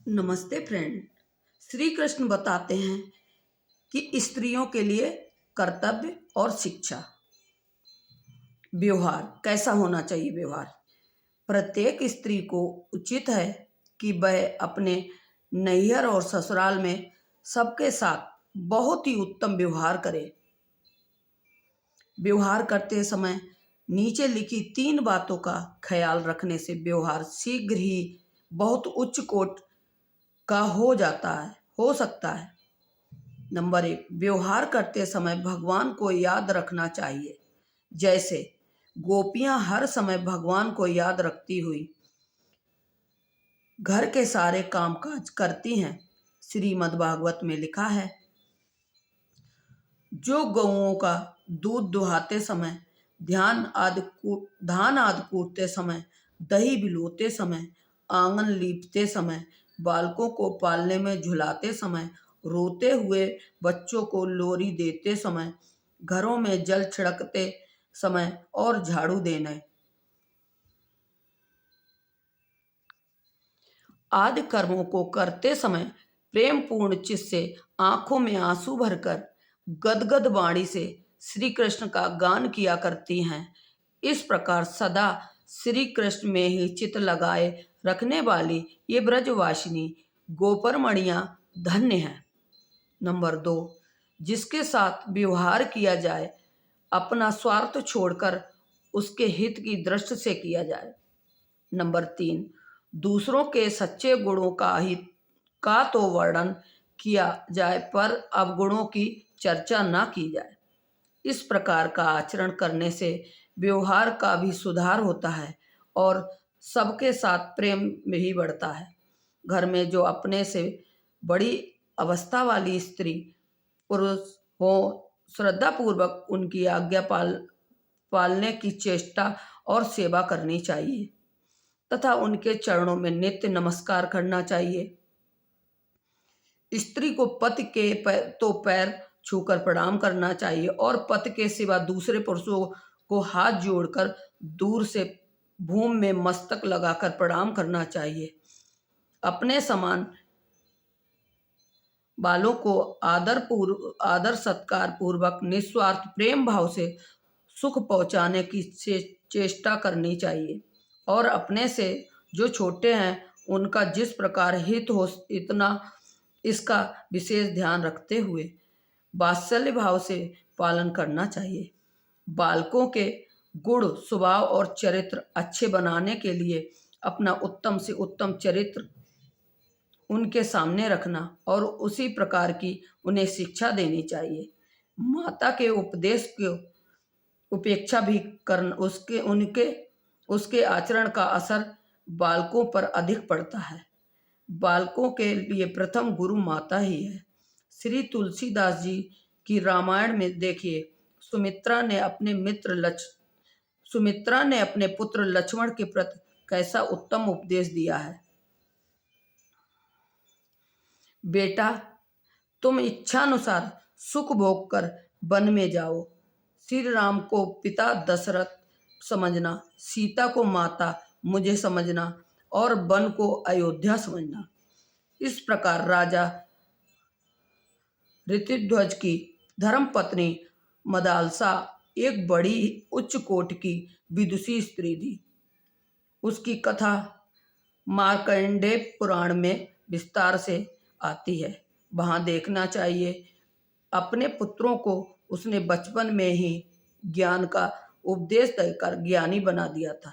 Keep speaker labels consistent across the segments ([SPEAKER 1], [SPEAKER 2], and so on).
[SPEAKER 1] नमस्ते फ्रेंड। श्री कृष्ण बताते हैं कि स्त्रियों के लिए कर्तव्य और शिक्षा। व्यवहार कैसा होना चाहिए। व्यवहार प्रत्येक स्त्री को उचित है कि वह अपने नैहर और ससुराल में सबके साथ बहुत ही उत्तम व्यवहार करे। व्यवहार करते समय नीचे लिखी 3 बातों का ख्याल रखने से व्यवहार शीघ्र ही बहुत उच्च कोट का हो सकता है। नंबर 1, व्यवहार करते समय भगवान को याद रखना चाहिए। जैसे गोपियां हर समय भगवान को याद रखती हुई घर के सारे कामकाज करती हैं। श्रीमद् भागवत में लिखा है, जो गौओं का दूध दुहाते समय, धान आदि कूटते समय, दही बिलोते समय, आंगन लीपते समय, बालकों को पालने में झुलाते समय, रोते हुए बच्चों को लोरी देते समय, घरों में जल छिड़कते समय और झाड़ू देने आदि कर्मों को करते समय प्रेम पूर्ण चित्त से आंखों में आंसू भरकर गदगद वाणी से श्री कृष्ण का गान किया करती हैं। इस प्रकार सदा श्री कृष्ण में ही चित्त लगाए रखने वाली ये ब्रजवासिनी गोपरमणियां धन्य हैं। नंबर 2, जिसके साथ व्यवहार किया जाए अपना स्वार्थ छोड़कर उसके हित की दृष्टि से किया जाए। नंबर 3, दूसरों के सच्चे गुणों का तो वर्णन किया जाए पर अवगुणों की चर्चा ना की जाए। इस प्रकार का आचरण करने से व्यवहार का भी सुधार होता है और सबके साथ प्रेम में ही बढ़ता है। घर में जो अपने से बड़ी अवस्था वाली स्त्री पुरुष हो, श्रद्धा पूर्वक उनकी आज्ञा पालने की चेष्टा और सेवा करनी चाहिए तथा उनके चरणों में नित्य नमस्कार करना चाहिए। स्त्री को पति के पैर छूकर प्रणाम करना चाहिए और पति के सिवा दूसरे पुरुषों को हाथ जोड़कर दूर से भूमि में मस्तक लगाकर प्रणाम करना चाहिए। अपने समान बालों को आदर सत्कार पूर्वक निस्वार्थ प्रेम भाव से सुख पहुंचाने की चेष्टा करनी चाहिए और अपने से जो छोटे हैं उनका जिस प्रकार हित हो इतना इसका विशेष ध्यान रखते हुए वात्सल्य भाव से पालन करना चाहिए। बालकों के गुण स्वभाव और चरित्र अच्छे बनाने के लिए अपना उत्तम से उत्तम चरित्र उनके सामने रखना और उसी प्रकार की उन्हें शिक्षा देनी चाहिए। माता के उपदेश को उपेक्षा भी करना उसके आचरण का असर बालकों पर अधिक पड़ता है। बालकों के लिए प्रथम गुरु माता ही है। श्री तुलसीदास जी की रामायण में देखिए, सुमित्रा ने अपने पुत्र लक्ष्मण के प्रति कैसा उत्तम उपदेश दिया है। बेटा, तुम इच्छानुसार सुख भोग कर वन में जाओ। श्री राम को पिता दशरथ समझना, सीता को माता मुझे समझना और वन को अयोध्या समझना। इस प्रकार राजा ऋतुध्वज की धर्मपत्नी मदालसा एक बड़ी उच्च कोटि की विदुषी स्त्री थी। उसकी कथा मार्कंडेय पुराण में विस्तार से आती है, वहां देखना चाहिए। अपने पुत्रों को उसने बचपन में ही ज्ञान का उपदेश देकर ज्ञानी बना दिया था।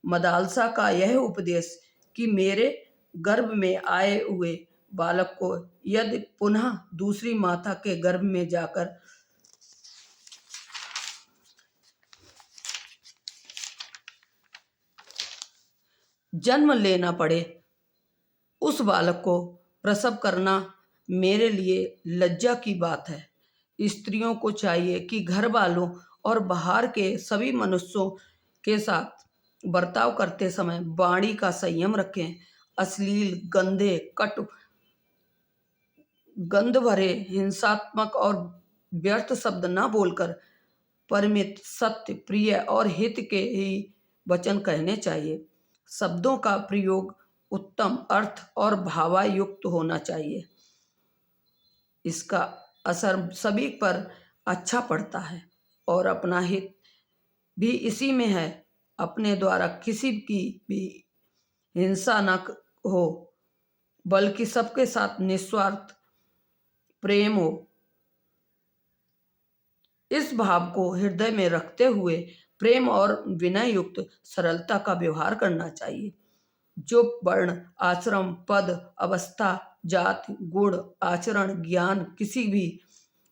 [SPEAKER 1] मदालसा का यह उपदेश कि मेरे गर्भ में आए हुए बालक को यदि पुनः दूसरी माता के गर्भ में जाकर जन्म लेना पड़े, उस बालक को प्रसव करना मेरे लिए लज्जा की बात है। स्त्रियों को चाहिए कि घर वालों और बाहर के सभी मनुष्यों के साथ बर्ताव करते समय वाणी का संयम रखें। अश्लील, गंदे, कटु, गंध भरे, हिंसात्मक और व्यर्थ शब्द न बोलकर परिमित, सत्य, प्रिय और हित के ही वचन कहने चाहिए। शब्दों का प्रयोग उत्तम अर्थ और भावायुक्त होना चाहिए। इसका असर सभी पर अच्छा पड़ता है और अपना हित भी इसी में है। अपने द्वारा किसी की भी हिंसा न हो, बल्कि सबके साथ निस्वार्थ प्रेम हो। इस भाव को हृदय में रखते हुए प्रेम और विनय युक्त सरलता का व्यवहार करना चाहिए। जो वर्ण, आश्रम, पद, अवस्था, जाति, गुण, आचरण, ज्ञान किसी भी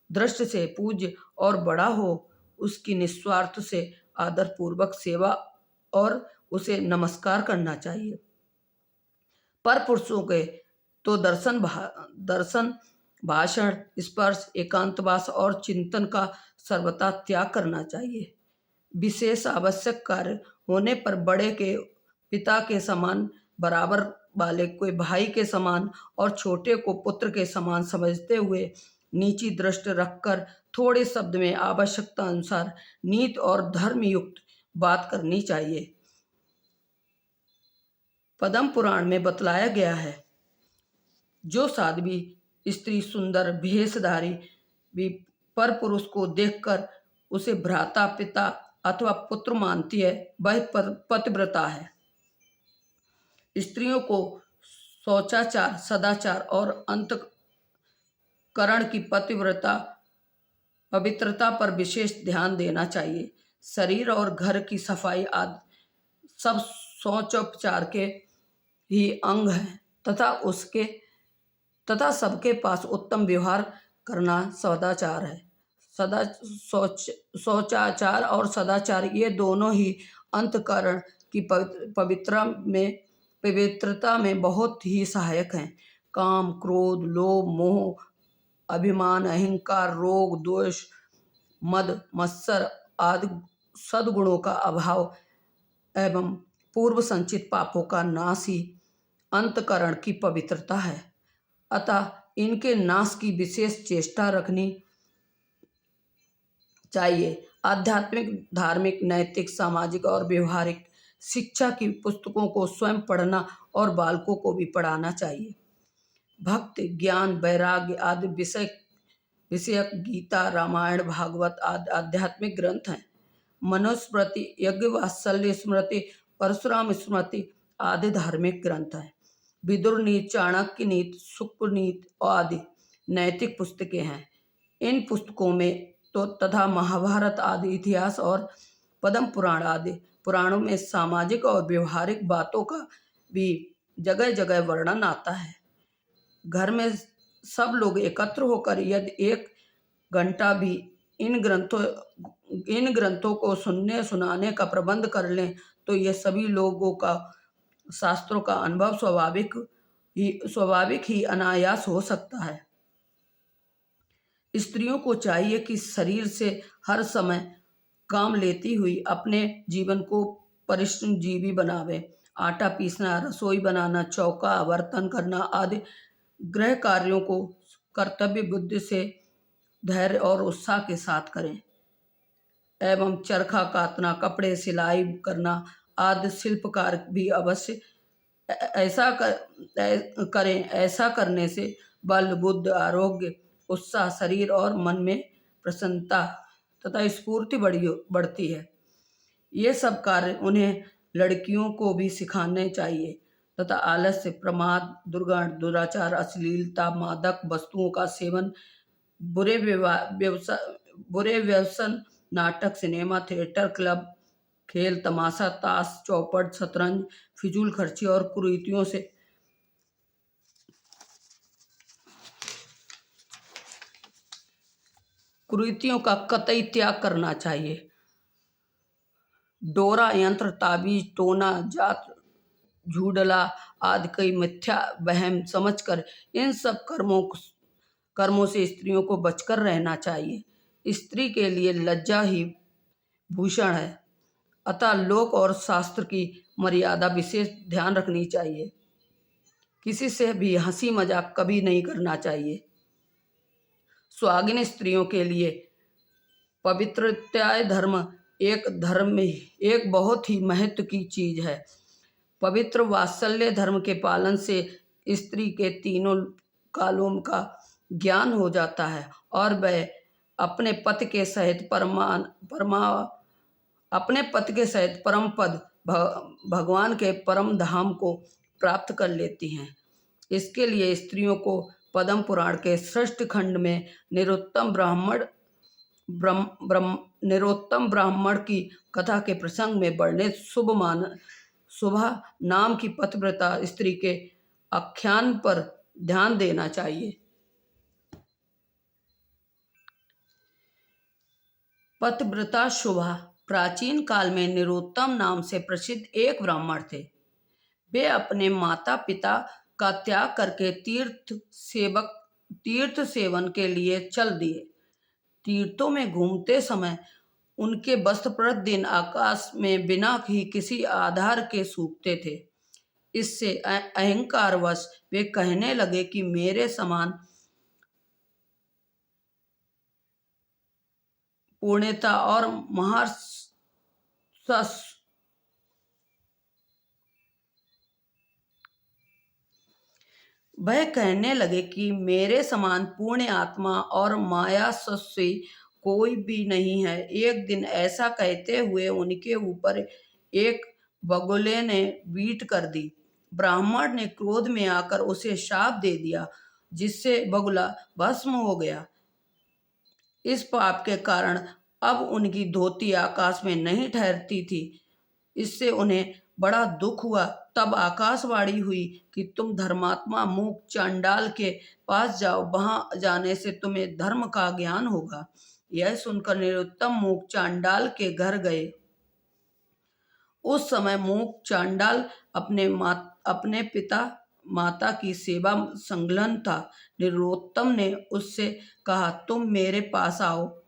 [SPEAKER 1] दृष्टि से पूज्य और बड़ा हो, उसकी निस्वार्थ से आदर पूर्वक सेवा और उसे नमस्कार करना चाहिए। पर पुरुषों के तो दर्शन, भाषण, स्पर्श, एकांतवास और चिंतन का सर्वथा त्याग करना चाहिए। विशेष आवश्यक कार्य होने पर बड़े के पिता के समान, बराबर वाले को भाई के समान और छोटे को पुत्र के समान समझते हुए नीची दृष्टि रखकर थोड़े शब्द में आवश्यकता अनुसार नीति और धर्म युक्त बात करनी चाहिए। पद्म पुराण में बतलाया गया है, जो साध्वी स्त्री सुंदर भेषधारी भी पर पुरुष को देखकर उसे भ्राता, पिता अथवा पुत्र मानती है, वह पतिव्रता है। स्त्रियों को शौचाचार, सदाचार और अंतःकरण की पवित्रता पर विशेष ध्यान देना चाहिए। शरीर और घर की सफाई आदि सब शौचोपचार के ही अंग हैं तथा सबके पास उत्तम व्यवहार करना सदाचार है। शौचाचार और सदाचार ये दोनों ही अंतःकरण की पवित्रता में बहुत ही सहायक हैं। काम, क्रोध, लोभ, मोह, अभिमान, अहंकार, रोग, द्वेष, मद, मत्सर आदि सद्गुणों का अभाव एवं पूर्व संचित पापों का नाश ही अंतःकरण की पवित्रता है। अतः इनके नाश की विशेष चेष्टा रखनी चाहिए। आध्यात्मिक, धार्मिक, नैतिक, सामाजिक और व्यवहारिक शिक्षा की पुस्तकों को स्वयं पढ़ना और बालकों को भी पढ़ाना चाहिए। भक्ति, ज्ञान, वैराग्य आदि विषयक गीता, रामायण, भागवत आदि आध्यात्मिक ग्रंथ हैं। मनुस्मृति, यज्ञवात्सल्य स्मृति, परशुराम स्मृति आदि धार्मिक ग्रंथ हैं। विदुर नीति, चाणक्य नीति, शुक्र नीति आदि नैतिक पुस्तकें हैं। इन पुस्तकों में तो तथा महाभारत आदि इतिहास और पद्म पुराण आदि पुराणों में सामाजिक और व्यवहारिक बातों का भी जगह जगह वर्णन आता है। घर में सब लोग एकत्र होकर यदि 1 घंटा भी इन ग्रंथों को सुनने सुनाने का प्रबंध कर लें तो यह सभी लोगों का शास्त्रों का अनुभव स्वाभाविक ही अनायास हो सकता है। स्त्रियों को चाहिए कि शरीर से हर समय काम लेती हुई अपने जीवन को परिश्रमजीवी बनावे। आटा पीसना, रसोई बनाना, चौका बर्तन करना आदि गृह कार्यों को कर्तव्य बुद्धि से, धैर्य और उत्साह के साथ करें एवं चरखा काटना, कपड़े सिलाई करना आदि शिल्प कार्य भी अवश्य करें। ऐसा करने से बल, बुद्धि, आरोग्य, उत्साह, शरीर और मन में प्रसन्नता तथा स्फूर्ति बढ़ती है। ये सब कार्य उन्हें लड़कियों को भी सिखाने चाहिए तथा आलस्य, प्रमाद, दुर्गंध, दुराचार, अश्लीलता, मादक वस्तुओं का सेवन, बुरे व्यसन, नाटक, सिनेमा, थिएटर, क्लब, खेल, तमाशा, ताश, चौपट, शतरंज, फिजूल खर्ची और कुरीतियों का कतई त्याग करना चाहिए। डोरा, यंत्र, ताबीज, टोना, जात, झूडला आदि कई मिथ्या वहम समझकर इन सब कर्मों से स्त्रियों को बचकर रहना चाहिए। स्त्री के लिए लज्जा ही भूषण है। अतः लोक और शास्त्र की मर्यादा विशेष ध्यान रखनी चाहिए। किसी से भी हंसी मजाक कभी नहीं करना चाहिए। सुहागिन स्त्रियों के लिए पवित्रताय धर्म एक बहुत ही महत्व की चीज है। पवित्र वात्सल्य धर्म के पालन से स्त्री के तीनों कालों का ज्ञान हो जाता है और वह अपने पति के सहित अपने पति के सहित परम पद भगवान के परम धाम को प्राप्त कर लेती हैं। इसके लिए स्त्रियों को पद्म पुराण के षष्ठ खंड में निरोत्तम ब्राह्मण की कथा के प्रसंग में वर्णित शुभा नाम की पतिव्रता स्त्री के आख्यान पर ध्यान देना चाहिए। पतिव्रता शुभा प्राचीन काल में निरोत्तम नाम से प्रसिद्ध एक ब्राह्मण थे। वे अपने माता पिता का त्याग करके तीर्थ सेवन के लिए चल दिए। तीर्थों में घूमते समय उनके वस्त्र प्रतिदिन आकाश में बिना ही किसी आधार के सूखते थे। इससे अहंकारवश वे कहने लगे कि मेरे समान पूर्णता और वह कहने लगे कि मेरे समान पूर्ण आत्मा और माया सस्वी कोई भी नहीं है। एक दिन ऐसा कहते हुए उनके ऊपर एक बगुले ने बीट कर दी। ब्राह्मण ने क्रोध में आकर उसे शाप दे दिया, जिससे बगुला भस्म हो गया। इस पाप के कारण अब उनकी धोती आकाश में नहीं ठहरती थी। इससे उन्हें बड़ा दुख हुआ। तब आकाशवाणी हुई कि तुम धर्मात्मा मूक चांडाल के पास जाओ, वहां जाने से तुम्हें धर्म का ज्ञान होगा। यह सुनकर निरुत्तम मूक चांडाल के घर गए। उस समय मूक चांडाल अपने पिता माता की सेवा संलग्न था। निरुत्तम ने उससे कहा, तुम मेरे पास आओ,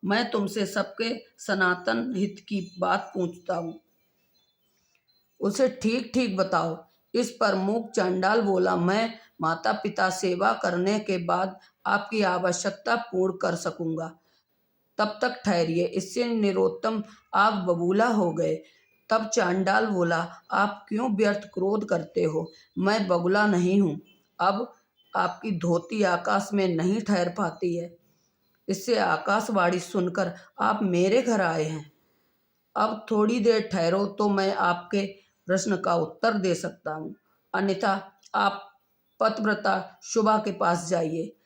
[SPEAKER 1] मैं तुमसे सबके सनातन हित की बात पूछता हूँ, उसे ठीक ठीक बताओ। इस पर मूक चांडाल बोला, मैं माता पिता सेवा करने के बाद आपकी आवश्यकता पूर्ण कर सकूंगा, तब तक ठहरिए। इससे निरुत्तम आग बबूला हो गए। तब चांडाल बोला, आप क्यों व्यर्थ क्रोध करते हो? मैं बगुला नहीं हूँ। अब आपकी धोती आकाश में नहीं ठहर पाती है, इससे आकाशवाणी सुनकर आप मेरे घर आए हैं। अब थोड़ी देर ठहरो तो मैं आपके प्रश्न का उत्तर दे सकता हूँ, अन्यथा आप पतिव्रता शुभा के पास जाइए।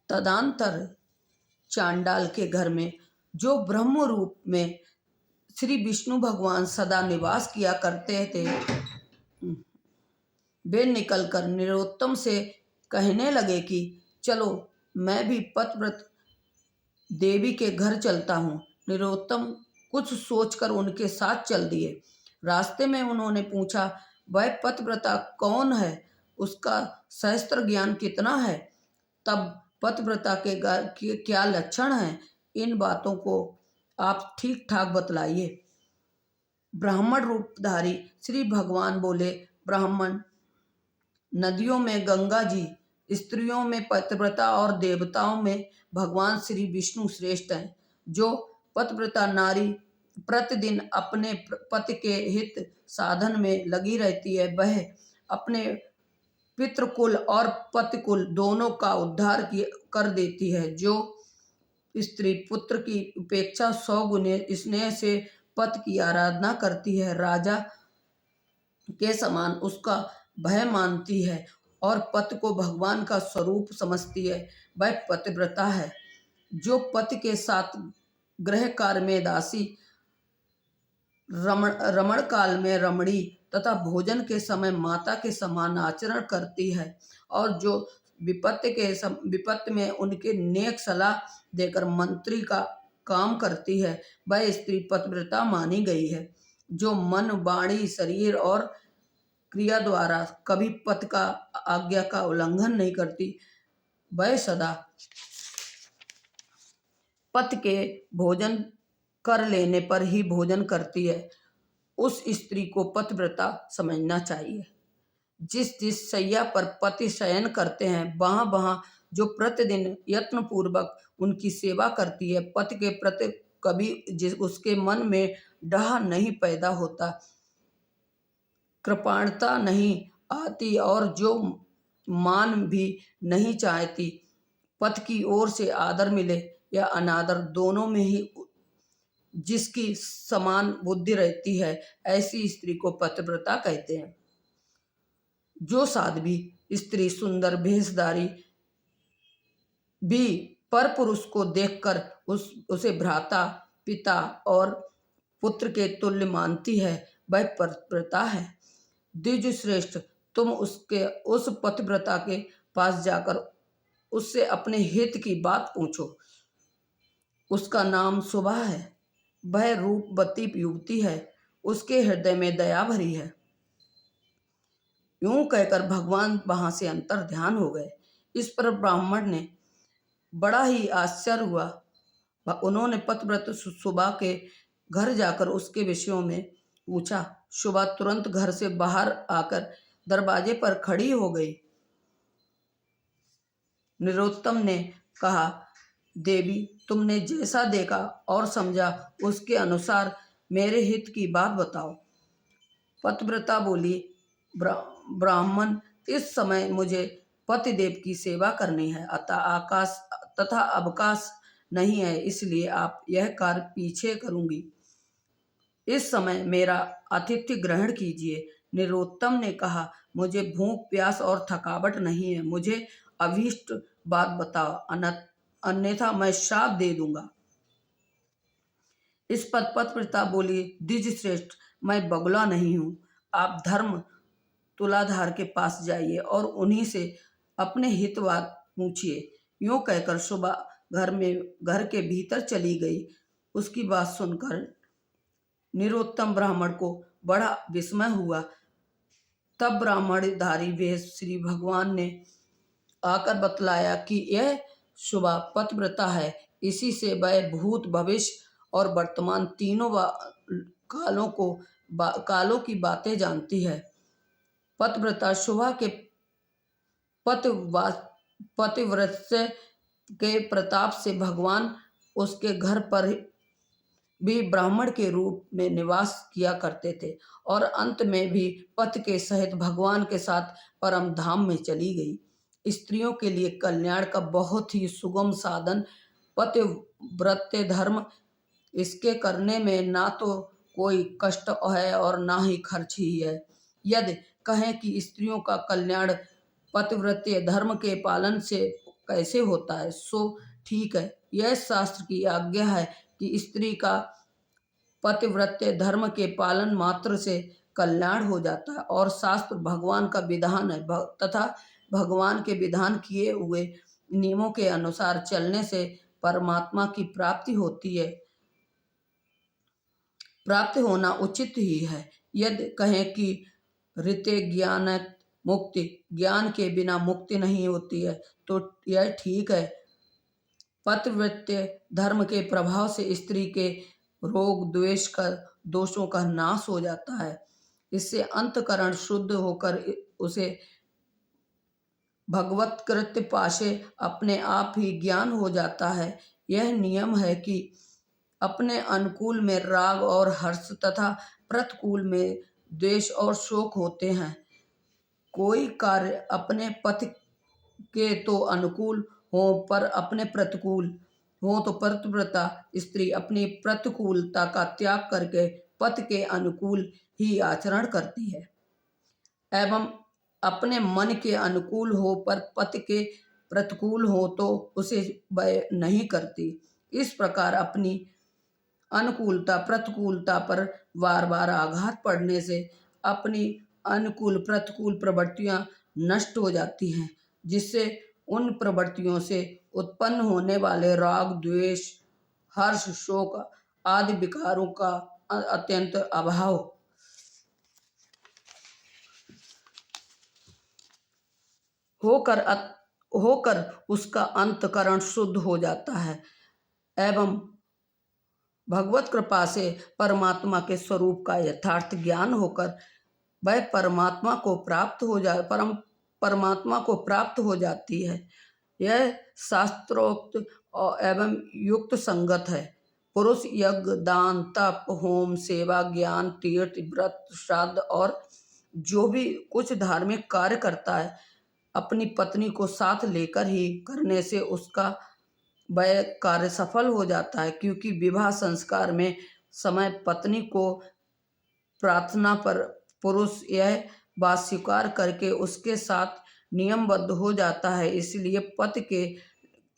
[SPEAKER 1] तदंतर चांडाल के घर में, जो ब्रह्म रूप में श्री विष्णु भगवान सदा निवास किया करते थे, वे निकलकर निरुत्तम से कहने लगे कि चलो, मैं भी पतिव्रत देवी के घर चलता हूँ। निरुत्तम कुछ सोचकर उनके साथ चल दिए। रास्ते में उन्होंने पूछा, वह पतिव्रता कौन है? उसका सहस्त्र ज्ञान कितना है? तब पतिव्रता के क्या लक्षण हैं? इन बातों को आप ठीक ठाक बतलाइए। ब्राह्मण रूपधारी श्री भगवान बोले, ब्राह्मण, नदियों में गंगा जी, स्त्रियों में पतिव्रता और देवताओं में भगवान श्री विष्णु श्रेष्ठ हैं। जो पतिव्रता नारी प्रतिदिन अपने पति के हित साधन में लगी रहती है, वह अपने पितृकुल और पतिकुल दोनों का उद्धार कर देती है। जो स्त्री पुत्र की उपेक्षा 100 गुने स्नेह से पति की आराधना करती है, राजा के समान उसका भय मानती है और पति को भगवान का स्वरूप समझती है, वह पतिव्रता है। जो पति के साथ गृह कार्य में दासी, रमण काल में रमणी तथा भोजन के समय माता के समान आचरण करती है और जो विपत्ति में उनके नेक सलाह देकर मंत्री का काम करती है, वह स्त्री पतिव्रता मानी गई है। जो मन, वाणी, शरीर और क्रिया द्वारा कभी पति का आज्ञा का उल्लंघन नहीं करती, वह सदा पति के भोजन कर लेने पर ही भोजन करती है, उस स्त्री को पतिव्रता समझना चाहिए। जिस जिस शैया पर पति शयन करते हैं, वहां वहां जो प्रतिदिन यत्न पूर्वक उनकी सेवा करती है, पति के प्रति कभी उसके मन में डह नहीं पैदा होता, कृपणता नहीं आती और जो मान भी नहीं चाहती, पति की ओर से आदर मिले या अनादर दोनों में ही जिसकी समान बुद्धि रहती है, ऐसी स्त्री को पतिव्रता कहते हैं। जो साध्वी स्त्री सुंदर भेषधारी भी पर पुरुष को देखकर उसे भ्राता, पिता और पुत्र के तुल्य मानती है, वह पतिव्रता है। द्विज श्रेष्ठ, तुम उस पतिव्रता के पास जाकर उससे अपने हित की बात पूछो। उसका नाम सुभा है, वह रूपवती युवती है, उसके हृदय में दया भरी है। यूं कहकर भगवान वहां से अंतर ध्यान हो गए। इस पर ब्राह्मण ने बड़ा ही आश्चर्य हुआ। उन्होंने पतिव्रत सुबा के घर जाकर उसके विषयों में पूछा। सुबा तुरंत घर से बाहर आकर दरवाजे पर खड़ी हो गई। नरोत्तम ने कहा, देवी, तुमने जैसा देखा और समझा उसके अनुसार मेरे हित की बात बताओ। पतिव्रता बोली, ब्राह्मण, इस समय मुझे पतिदेव की सेवा करनी है, तथा अवकाश नहीं है, इसलिए आप यह कार्य पीछे करूंगी। इस समय मेरा आतिथ्य ग्रहण कीजिए। नरोत्तम ने कहा, मुझे भूख प्यास और थकावट नहीं है, मुझे अभीष्ट बात बताओ, अन्यथा मैं श्राप दे दूंगा। इस पर पतिव्रता बोली, द्विज श्रेष्ठ, मैं बगुला नहीं हूं, आप धर्म तुलाधार के पास जाइए और उन्हीं से अपने हितवाद पूछिए। यूं कहकर सुबह घर के भीतर चली गई। उसकी बात सुनकर नरोत्तम ब्राह्मण को बड़ा विस्मय हुआ। तब ब्राह्मणधारी वेश श्री भगवान ने आकर बतलाया कि यह सुबह पतिव्रता है, इसी से वह भूत, भविष्य और वर्तमान तीनों कालों की बातें जानती है। पतिव्रता शुभा के पतिव्रत्य के प्रताप से भगवान उसके घर पर भी ब्राह्मण के रूप में निवास किया करते थे और अंत में भी पति के सहित भगवान के साथ परम धाम में चली गई। स्त्रियों के लिए कल्याण का बहुत ही सुगम साधन पतिव्रत्य धर्म। इसके करने में ना तो कोई कष्ट है और ना ही खर्च ही है। यदि कहें कि स्त्रियों का कल्याण पतिव्रत्य धर्म के पालन से कैसे होता है, सो ठीक है, यह शास्त्र की आज्ञा है कि स्त्री का पतिव्रत्य धर्म के पालन मात्र से कल्याण हो जाता है और शास्त्र भगवान का विधान है, तथा भगवान के विधान किए हुए नियमों के अनुसार चलने से परमात्मा की प्राप्ति होती है। प्राप्त होना उचित ही है। यदि कहें कि ऋते ज्ञान मुक्ति, ज्ञान के बिना मुक्ति नहीं होती है, तो यह ठीक है। पतिव्रत्य धर्म के प्रभाव से स्त्री के रोग द्वेष का दोषों का नाश हो जाता है। इससे अंतकरण शुद्ध होकर उसे भगवत कृत्य पाशे अपने आप ही ज्ञान हो जाता है। यह नियम है कि अपने अनुकूल में राग और हर्ष तथा प्रतिकूल में द्वेष और शोक होते हैं। कोई कार्य अपने पति के तो अनुकूल हो पर अपने प्रतिकूल हो, तो पतिव्रता स्त्री अपनी प्रतिकूलता का त्याग करके पति के अनुकूल ही आचरण करती है एवं अपने मन के अनुकूल हो पर पति के प्रतिकूल हो तो उसे वह नहीं करती। इस प्रकार अपनी अनुकूलता प्रतिकूलता पर बार बार आघात पड़ने से अपनी अनुकूल प्रतिकूल प्रवृत्तियां नष्ट हो जाती हैं, जिससे उन प्रवृत्तियों से उत्पन्न होने वाले राग द्वेष हर्ष शोक आदि विकारों का अत्यंत अभाव होकर उसका अंतकरण शुद्ध हो जाता है एवं भगवत कृपा से परमात्मा के स्वरूप का यथार्थ ज्ञान होकर वह परमात्मा को प्राप्त हो जाती है। यह शास्त्रोक्त एवं युक्त संगत है। पुरुष यज्ञ, दान, तप, होम, सेवा, ज्ञान, तीर्थ, व्रत, श्राद्ध और जो भी कुछ धार्मिक कार्य करता है, अपनी पत्नी को साथ लेकर ही करने से उसका वह कार्य सफल हो जाता है, क्योंकि विवाह संस्कार में समय पत्नी को प्रार्थना पर पुरुष यह बात स्वीकार करके उसके साथ नियमबद्ध हो जाता है। इसलिए पति के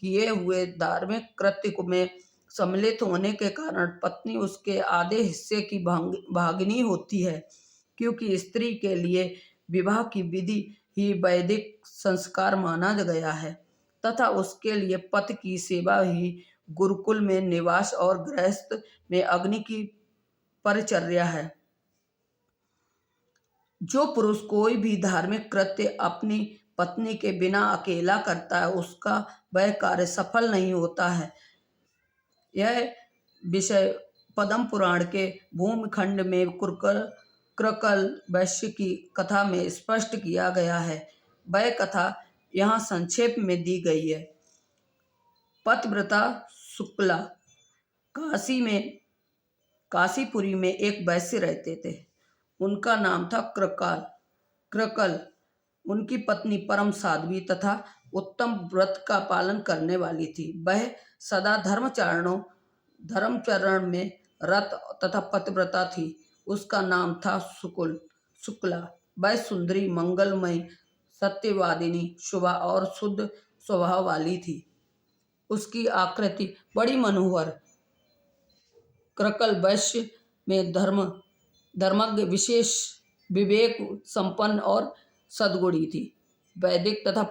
[SPEAKER 1] किए हुए धार्मिक कृत्य में सम्मिलित होने के कारण पत्नी उसके आधे हिस्से की भागिनी होती है, क्योंकि स्त्री के लिए विवाह की विधि ही वैदिक संस्कार माना गया है तथा उसके लिए पति की सेवा ही गुरुकुल में निवास और गृहस्थ में अग्नि की परिचर्या है। जो पुरुष कोई भी धार्मिक कृत्य अपनी पत्नी के बिना अकेला करता है, उसका वह कार्य सफल नहीं होता है। यह विषय पद्म पुराण के भूमिखंड में कृकल वैश्य की कथा में स्पष्ट किया गया है। वह कथा यहाँ संक्षेप में दी गई है। पतिव्रता शुक्ला काशीपुरी में एक वैश्य रहते थे। उनका नाम था कृकल। उनकी पत्नी परम साध्वी तथा उत्तम व्रत का पालन करने वाली थी। वह सदा धर्मचरण में रत तथा पतिव्रता थी। उसका नाम था शुक्ला। वह सुंदरी, मंगलमयी, सत्यवादिनी, शुभा और शुद्ध स्वभाव वाली थी। उसकी आकृति बड़ी मनोहर, कृकल वैश्य में धर्मज्ञ, विशेष विवेक संपन्न और सद्गुणी थी। वैदिक तथा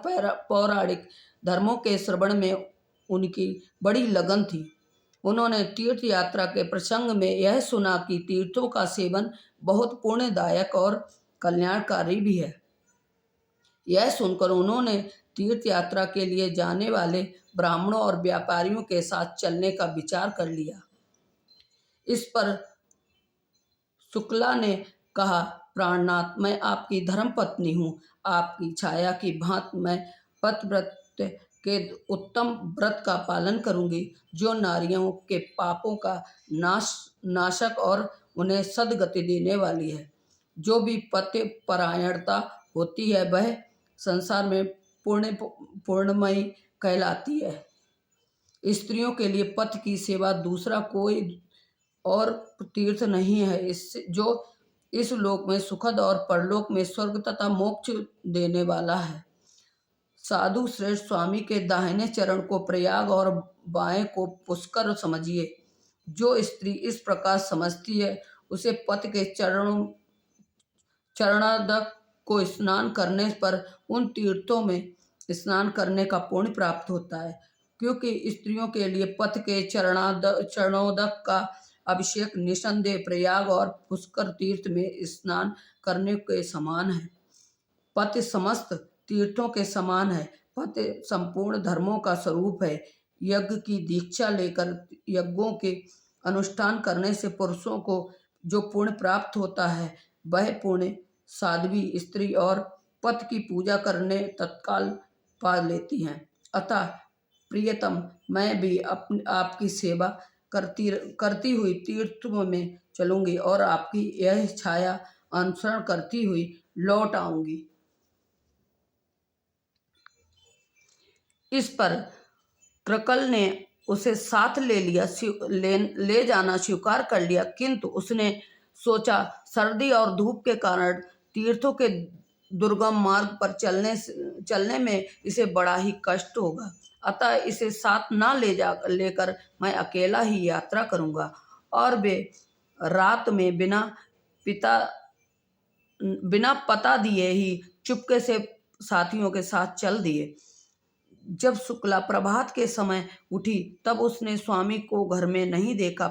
[SPEAKER 1] पौराणिक धर्मों के श्रवण में उनकी बड़ी लगन थी। उन्होंने तीर्थ यात्रा के प्रसंग में यह सुना कि तीर्थों का सेवन बहुत पुण्यदायक और कल्याणकारी भी है। यह सुनकर उन्होंने तीर्थ यात्रा के लिए जाने वाले ब्राह्मणों और व्यापारियों के साथ चलने का विचार कर लिया। इस पर शुक्ला ने कहा, प्राणनाथ, मैं आपकी धर्मपत्नी हूँ। आपकी छाया की भांति मैं पतिव्रत के उत्तम व्रत का पालन करूंगी, जो नारियों के पापों का नाशक और उन्हें सद्गति देने वाली है। जो भी पति परायणता होती है, वह संसार में पूर्णमयी कहलाती है। स्त्रियों के लिए पति की सेवा दूसरा कोई और तीर्थ नहीं है, इस लोक में सुखद और परलोक में स्वर्ग तथा मोक्ष देने वाला है। साधु श्रेष्ठ स्वामी के दाहिने चरण को प्रयाग और बाएं को पुष्कर समझिए। जो स्त्री इस प्रकार समझती है, उसे पति के चरणादक को स्नान करने पर उन तीर्थों में स्नान करने का पुण्य प्राप्त होता है, क्योंकि स्त्रियों के लिए पति के चरणोदक का अभिषेक निसंदेह प्रयाग और पुष्कर तीर्थ में स्नान करने के समान है। पति समस्त तीर्थों के समान है। पति संपूर्ण धर्मों का स्वरूप है। यज्ञ की दीक्षा लेकर यज्ञों के अनुष्ठान करने से पुरुषों को जो पुण्य प्राप्त होता है, वह पुण्य साध्वी स्त्री और पति की पूजा करने तत्काल पा लेती हैं। अतः प्रियतम, मैं भी आपकी सेवा करती हुई तीर्थों में चलूंगी और आपकी यह छाया अनुसरण करती हुई लौट आऊंगी। इस पर कृकल ने उसे साथ ले जाना स्वीकार कर लिया, किंतु उसने सोचा सर्दी और धूप के कारण तीर्थों के दुर्गम मार्ग पर चलने में इसे बड़ा ही कष्ट होगा। अतः इसे साथ ना लेकर मैं अकेला ही यात्रा करूंगा। और वे रात में बिना पता दिए ही चुपके से साथियों के साथ चल दिए। जब शुक्ला प्रभात के समय उठी, तब उसने स्वामी को घर में नहीं देखा।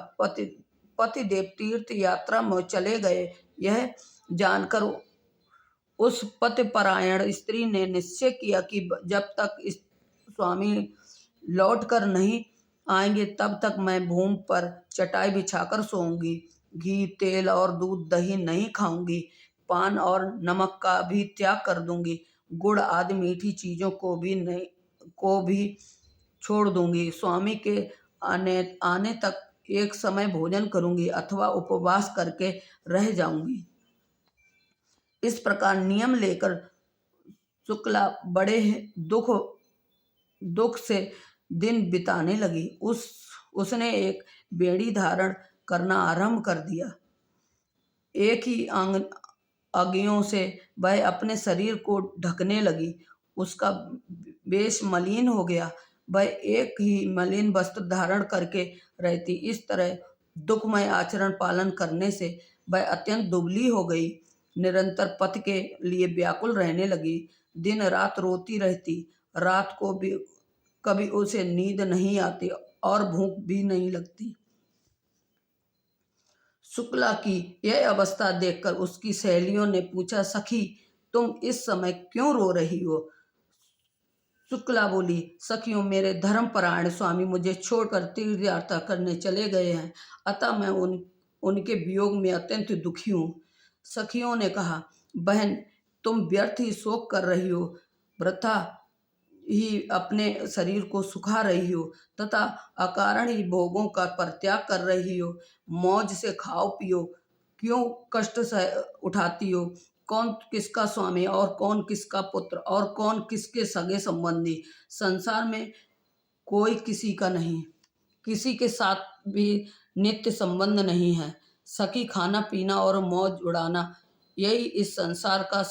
[SPEAKER 1] पतिदेव तीर्थ यात्रा में चले गए, यह जानकर उस पतिपरायण स्त्री ने निश्चय किया कि जब तक इस स्वामी लौट कर नहीं आएंगे, तब तक मैं भूमि पर चटाई बिछाकर सोऊंगी। घी, तेल और दूध, दही नहीं खाऊंगी। पान और नमक का भी त्याग कर दूंगी। गुड़ आदि मीठी चीजों को भी नहीं को भी छोड़ दूंगी। स्वामी के आने आने तक एक समय भोजन करूंगी अथवा उपवास करके रह जाऊंगी। इस प्रकार नियम लेकर शुक्ला बड़े दुख दुख से दिन बिताने लगी। उसने एक बेड़ी धारण करना आरंभ कर दिया। एक ही अंगियों से वह अपने शरीर को ढकने लगी। उसका वेश मलिन हो गया। वह एक ही मलिन वस्त्र धारण करके रहती। इस तरह दुखमय आचरण पालन करने से वह अत्यंत दुबली हो गई। निरंतर पति के लिए व्याकुल रहने लगी। दिन रात रोती रहती। रात को भी कभी उसे नींद नहीं आती और भूख भी नहीं लगती। शुक्ला की यह अवस्था देखकर उसकी सहेलियों ने पूछा, सखी तुम इस समय क्यों रो रही हो? शुक्ला बोली, सखियों मेरे धर्मपरायण स्वामी मुझे छोड़कर तीर्थ यात्रा करने चले गए हैं, अतः मैं उनके वियोग में अत्यंत दुखी हूँ। सखियों ने कहा, बहन तुम व्यर्थ ही शोक कर रही हो, वृथा ही अपने शरीर को सुखा रही हो तथा अकारण ही भोगों का परित्याग कर रही हो। मौज से खाओ पियो, क्यों कष्ट उठाती हो? कौन किसका स्वामी और कौन किसका पुत्र और कौन किसके सगे संबंधी? संसार में कोई किसी का नहीं, किसी के साथ भी नित्य संबंध नहीं है। सखी खाना पीना और मौज उड़ाना यही इस संसार का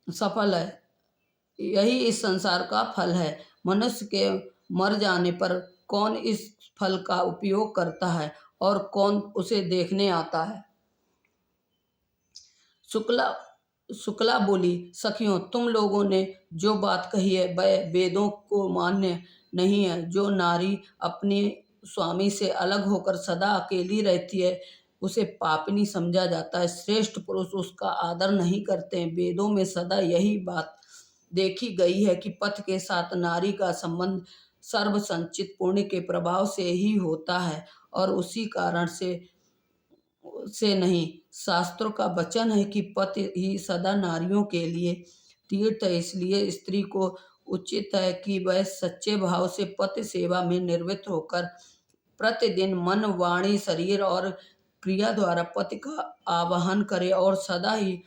[SPEAKER 1] सफल है। यही इस संसार का फल है। मनुष्य के मर जाने पर कौन इस फल का उपयोग करता है और कौन उसे देखने आता है? शुक्ला बोली, सखियों तुम लोगों ने जो बात कही है वह वेदों को मान्य नहीं है। जो नारी अपने स्वामी से अलग होकर सदा अकेली रहती है उसे पापिनी समझा जाता है। श्रेष्ठ पुरुष उसका आदर नहीं करते हैं। वेदों में सदा यही बात देखी गई है कि पति के साथ नारी का संबंध सर्व संचित पुण्य के प्रभाव से ही होता है और उसी कारण से नहीं। शास्त्रों का वचन है कि पति ही सदा नारियों के लिए तीर्थ है। इसलिए स्त्री को उचित है कि वह सच्चे भाव से पति सेवा में निवृत्त होकर प्रतिदिन मन वाणी शरीर और क्रिया द्वारा पति का आवाहन करे और सदा ही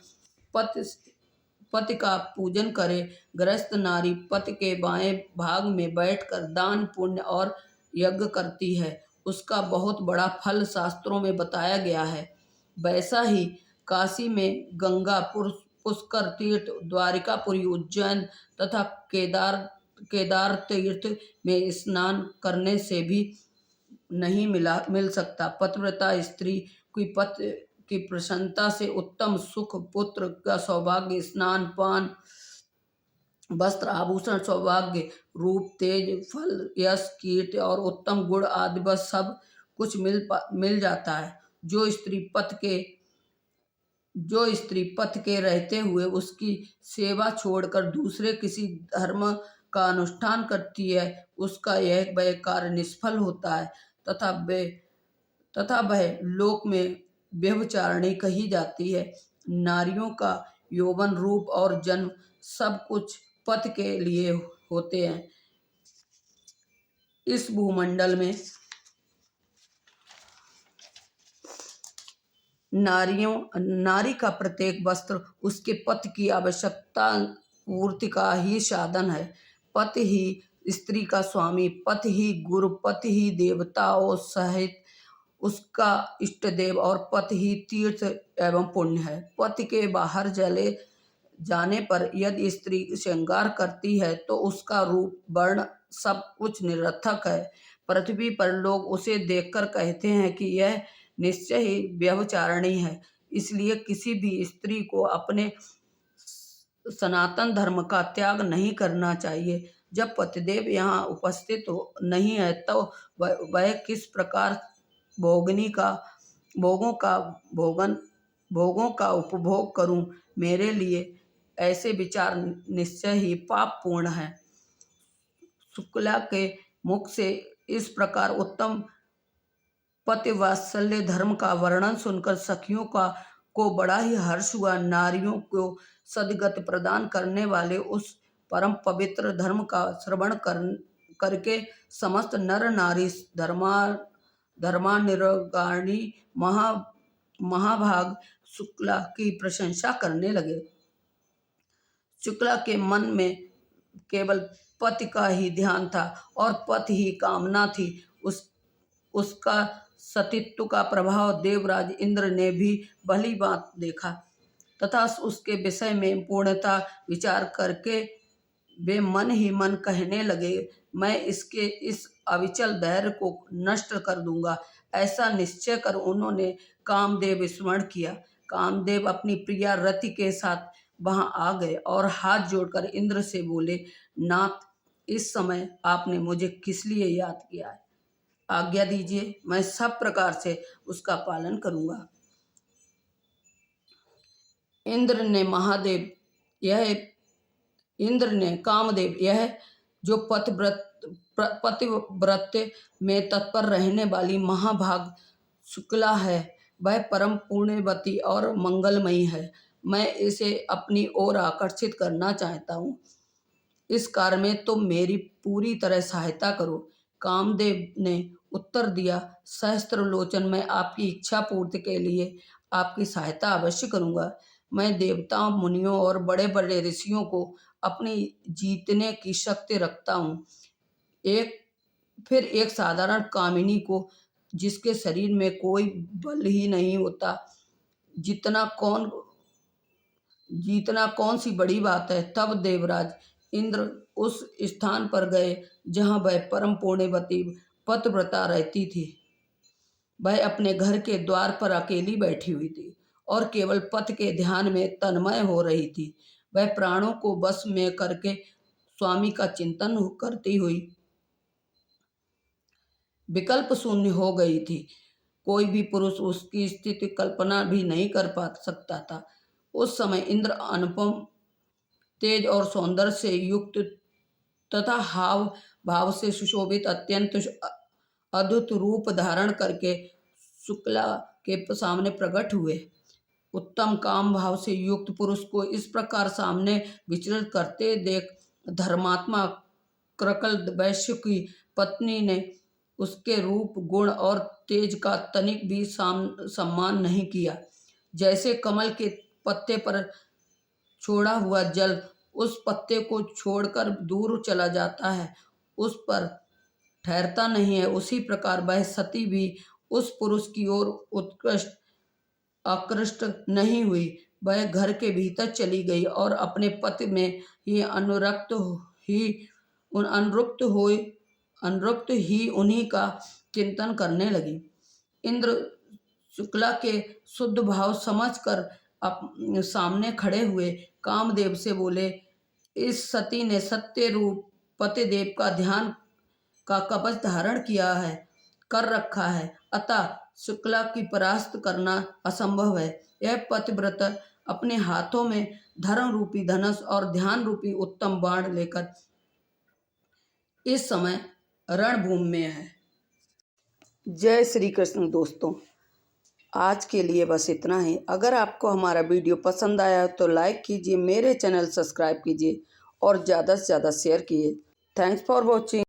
[SPEAKER 1] पति का पूजन करे। गृहस्थ नारी पति के बाएं भाग में बैठकर दान पुण्य और यज्ञ करती है। उसका बहुत बड़ा फल शास्त्रों में बताया गया है। वैसा ही काशी में गंगा, पुष्कर तीर्थ, द्वारिकापुरी, उज्जैन तथा केदार तीर्थ में स्नान करने से भी नहीं मिल सकता। पतिव्रता स्त्री की पति की प्रसन्नता से उत्तम सुख, पुत्र का सौभाग्य, स्नान पान, वस्त्र आभूषण, सौभाग्य, रूप, तेज, फल, यश, कीर्ति और उत्तम गुण आदि बस सब कुछ मिल जाता है। जो स्त्री पति के रहते हुए उसकी सेवा छोड़कर दूसरे किसी धर्म का अनुष्ठान करती है उसका यह वह कार्य निष्फल होता है तथा वह लोक में व्यभिचारिणी कही जाती है। नारियों का यौवन, रूप और जन्म सब कुछ पति के लिए होते हैं। इस भूमंडल में नारी का प्रत्येक वस्त्र उसके पति की आवश्यकता पूर्ति का ही साधन है। पति ही स्त्री का स्वामी, पति ही गुरु, पति ही देवताओं सहित उसका इष्ट देव और पति ही तीर्थ एवं पुण्य है। पति के बाहर चले जाने पर यदि स्त्री श्रृंगार करती है तो उसका रूप, वर्ण सब कुछ निरर्थक है। पृथ्वी पर लोग उसे देखकर कहते हैं कि यह निश्चय ही व्यभिचारिणी है। इसलिए किसी भी स्त्री को अपने सनातन धर्म का त्याग नहीं करना चाहिए। जब पतिदेव यहाँ उपस्थित नहीं है तो वह किस प्रकार भोगों का उपभोग करूं? मेरे लिए ऐसे विचार निश्चय ही पाप पूर्ण है। शुक्ला के मुख से इस प्रकार उत्तम पति वात्सल्य धर्म का वर्णन सुनकर सखियों को बड़ा ही हर्ष हुआ। नारियों को सद्गति प्रदान करने वाले उस परम पवित्र धर्म का श्रवण करके समस्त नर नारी धर्मानुरागी महाभाग शुक्ला की प्रशंसा करने लगे। शुक्ला के मन में केवल पति का ही ध्यान था और पति ही कामना थी। उसका सतीत्व का प्रभाव देवराज इंद्र ने भी भली बात देखा तथा उसके विषय में पूर्णतः विचार करके वे मन ही मन कहने लगे, मैं इसके इस अविचल धैर्य को नष्ट कर दूंगा। ऐसा निश्चय कर उन्होंने कामदेव स्मरण किया। कामदेव अपनी प्रिया रति के साथ वहां आ गए और हाथ जोड़कर इंद्र से बोले, नाथ, इस समय आपने मुझे किस लिए याद किया है? आज्ञा दीजिए, मैं सब प्रकार से उसका पालन करूंगा। इंद्र ने कामदेव, यह जो पतिव्रत में तत्पर रहने वाली महाभाग शुक्ला है, वह परम पुण्यवती और मंगलमयी है। मैं इसे अपनी ओर आकर्षित करना चाहता हूँ। इस कार्य में तुम मेरी पूरी तरह सहायता करो। कामदेव ने उत्तर दिया, सहस्त्रलोचन, मैं आपकी इच्छा पूर्ति के लिए आपकी सहायता अवश्य करूंगा। मैं देवताओं, मुनियों और बड़े बड़े ऋषियों को अपनी जीतने की शक्ति रखता हूँ। एक साधारण कामिनी को, जिसके शरीर में कोई बल ही नहीं होता, जीतना कौन सी बड़ी बात है। तब देवराज इंद्र उस स्थान पर गए जहाँ वह परम पुण्यवती पतिव्रता रहती थी। वह अपने घर के द्वार पर अकेली बैठी हुई थी और केवल पति के ध्यान में तन्मय हो रही थी। वह प्राणों को वश में करके स्वामी का चिंतन करती हुई विकल्प शून्य हो गई थी। कोई भी पुरुष उसकी स्थिति कल्पना भी नहीं कर पा सकता था। उस समय इंद्र अनुपम तेज और सौंदर्य से युक्त तथा हाव भाव से सुशोभित अत्यंत अद्भुत रूप धारण करके शुक्ला के सामने प्रकट हुए। उत्तम काम भाव से युक्त पुरुष को इस प्रकार सामने विचलित करते देख धर्मात्मा क्रकल वैश्य की पत्नी ने उसके रूप, गुण और तेज का तनिक भी सम्मान नहीं किया। जैसे कमल के पत्ते पर छोड़ा हुआ जल उस पत्ते को छोड़कर दूर चला जाता है, उस पर ठहरता नहीं है, उसी प्रकार वह सती भी उस पुरुष की ओर आकृष्ट नहीं हुई। वह घर के भीतर चली गई और अपने पति में ही अनुरक्त ही उन्हीं का चिंतन करने लगी। इंद्र शुक्ला के शुद्ध भाव समझकर सामने खड़े हुए कामदेव से बोले, इस सती ने सत्य रूप पतिदेव का ध्यान का कवच धारण कर रखा है, अतः शुक्ला की परास्त करना असंभव है। यह पतिव्रत अपने हाथों में धर्म रूपी धनुष और ध्यान रूपी उत्तम बाण लेकर इस समय रणभूमि में है। जय श्री कृष्ण। दोस्तों, आज के लिए बस इतना ही। अगर आपको हमारा वीडियो पसंद आया तो लाइक कीजिए, मेरे चैनल सब्सक्राइब कीजिए और ज़्यादा से ज़्यादा शेयर कीजिए। Thanks for watching.